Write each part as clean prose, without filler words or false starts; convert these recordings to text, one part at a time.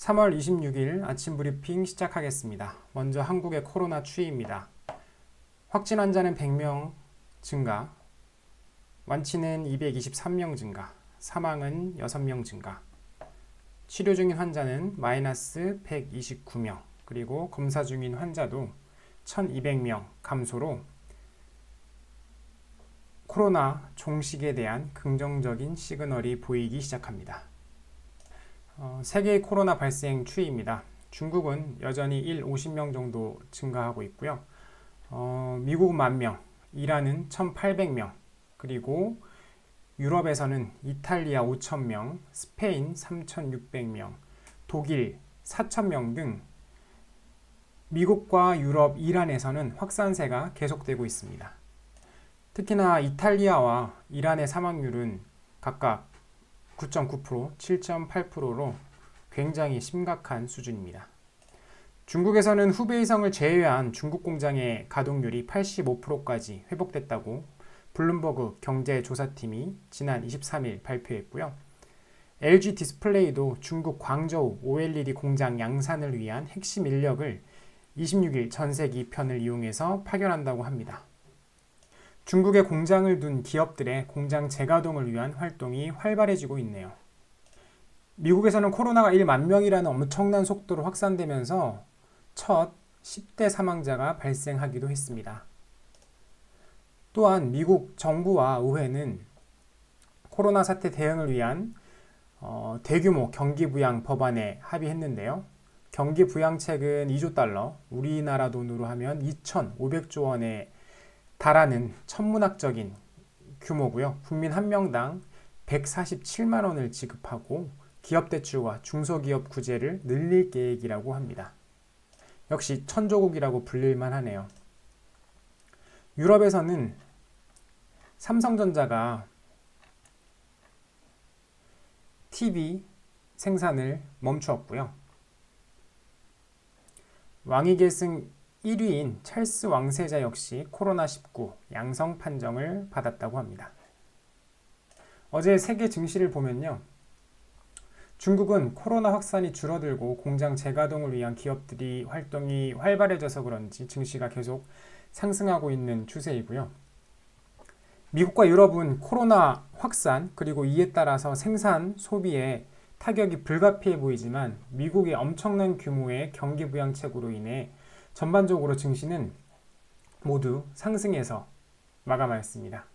3월 26일 아침 브리핑 시작하겠습니다. 먼저 한국의 코로나 추이입니다. 확진 환자는 100명 증가, 완치는 223명 증가, 사망은 6명 증가, 치료 중인 환자는 마이너스 129명, 그리고 검사 중인 환자도 1200명 감소로 코로나 종식에 대한 긍정적인 시그널이 보이기 시작합니다. 세계의 코로나 발생 추이입니다. 중국은 여전히 50명 정도 증가하고 있고요. 미국 10,000명, 이란은 1,800명, 그리고 유럽에서는 이탈리아 5,000명, 스페인 3,600명, 독일 4,000명 등 미국과 유럽, 이란에서는 확산세가 계속되고 있습니다. 특히나 이탈리아와 이란의 사망률은 각각 9.9%, 7.8%로 굉장히 심각한 수준입니다. 중국에서는 후베이성을 제외한 중국 공장의 가동률이 85%까지 회복됐다고 블룸버그 경제조사팀이 지난 23일 발표했고요. LG 디스플레이도 중국 광저우 OLED 공장 양산을 위한 핵심 인력을 26일 전세기 편을 이용해서 파견한다고 합니다. 중국에 공장을 둔 기업들의 공장 재가동을 위한 활동이 활발해지고 있네요. 미국에서는 코로나가 1만 명이라는 엄청난 속도로 확산되면서 첫 10대 사망자가 발생하기도 했습니다. 또한 미국 정부와 의회는 코로나 사태 대응을 위한 대규모 경기부양 법안에 합의했는데요. 경기부양책은 2조 달러, 우리나라 돈으로 하면 2,500조 원에 달하는 천문학적인 규모고요. 국민 한 명당 147만 원을 지급하고 기업 대출과 중소기업 구제를 늘릴 계획이라고 합니다. 역시 천조국이라고 불릴만 하네요. 유럽에서는 삼성전자가 TV 생산을 멈추었고요. 왕위 계승 1위인 찰스 왕세자 역시 코로나19 양성 판정을 받았다고 합니다. 어제 세계 증시를 보면요. 중국은 코로나 확산이 줄어들고 공장 재가동을 위한 기업들이 활동이 활발해져서 그런지 증시가 계속 상승하고 있는 추세이고요. 미국과 유럽은 코로나 확산 그리고 이에 따라서 생산, 소비에 타격이 불가피해 보이지만 미국의 엄청난 규모의 경기 부양책으로 인해 전반적으로 증시는 모두 상승해서 마감하였습니다.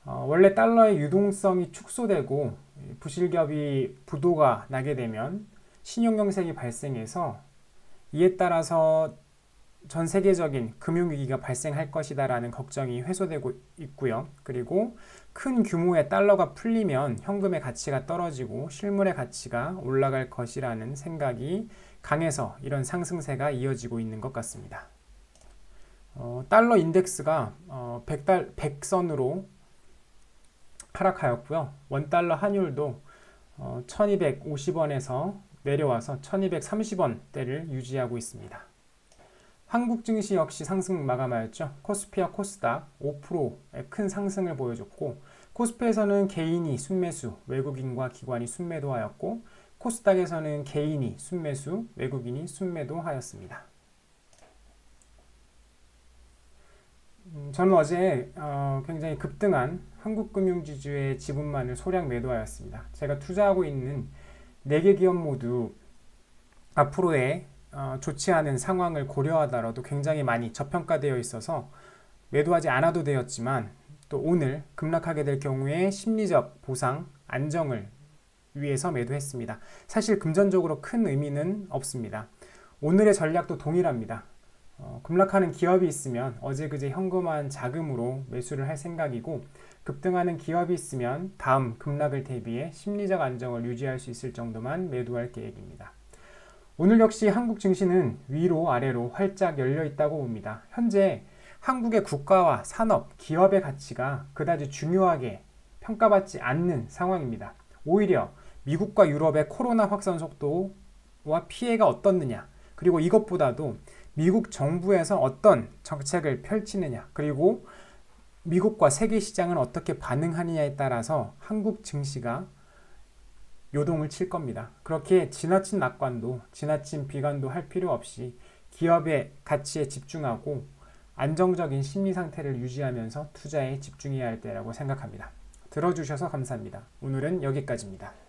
원래 달러의 유동성이 축소되고 부실기업이 부도가 나게 되면 신용경색이 발생해서 이에 따라서 전 세계적인 금융위기가 발생할 것이다라는 걱정이 해소되고 있고요. 그리고 큰 규모의 달러가 풀리면 현금의 가치가 떨어지고 실물의 가치가 올라갈 것이라는 생각이 강해서 이런 상승세가 이어지고 있는 것 같습니다. 달러 인덱스가 100선으로 하락하였고요. 원달러 환율도 1250원에서 내려와서 1230원대를 유지하고 있습니다. 한국 증시 역시 상승 마감하였죠. 코스피와 코스닥 5%의 큰 상승을 보여줬고 코스피에서는 개인이 순매수, 외국인과 기관이 순매도하였고 코스닥에서는 개인이 순매수, 외국인이 순매도하였습니다. 저는 어제 굉장히 급등한 한국금융지주의 지분만을 소량 매도하였습니다. 제가 투자하고 있는 4개 기업 모두 앞으로의 좋지 않은 상황을 고려하더라도 굉장히 많이 저평가되어 있어서 매도하지 않아도 되었지만 또 오늘 급락하게 될 경우에 심리적 보상, 안정을 위해서 매도했습니다. 사실 금전적으로 큰 의미는 없습니다. 오늘의 전략도 동일합니다. 급락하는 기업이 있으면 어제 그제 현금화한 자금으로 매수를 할 생각이고 급등하는 기업이 있으면 다음 급락을 대비해 심리적 안정을 유지할 수 있을 정도만 매도할 계획입니다. 오늘 역시 한국 증시는 위로 아래로 활짝 열려 있다고 봅니다. 현재 한국의 국가와 산업, 기업의 가치가 그다지 중요하게 평가받지 않는 상황입니다. 오히려 미국과 유럽의 코로나 확산 속도와 피해가 어떻느냐, 그리고 이것보다도 미국 정부에서 어떤 정책을 펼치느냐, 그리고 미국과 세계 시장은 어떻게 반응하느냐에 따라서 한국 증시가 요동을 칠 겁니다. 그렇게 지나친 낙관도 지나친 비관도 할 필요 없이 기업의 가치에 집중하고 안정적인 심리 상태를 유지하면서 투자에 집중해야 할 때라고 생각합니다. 들어주셔서 감사합니다. 오늘은 여기까지입니다.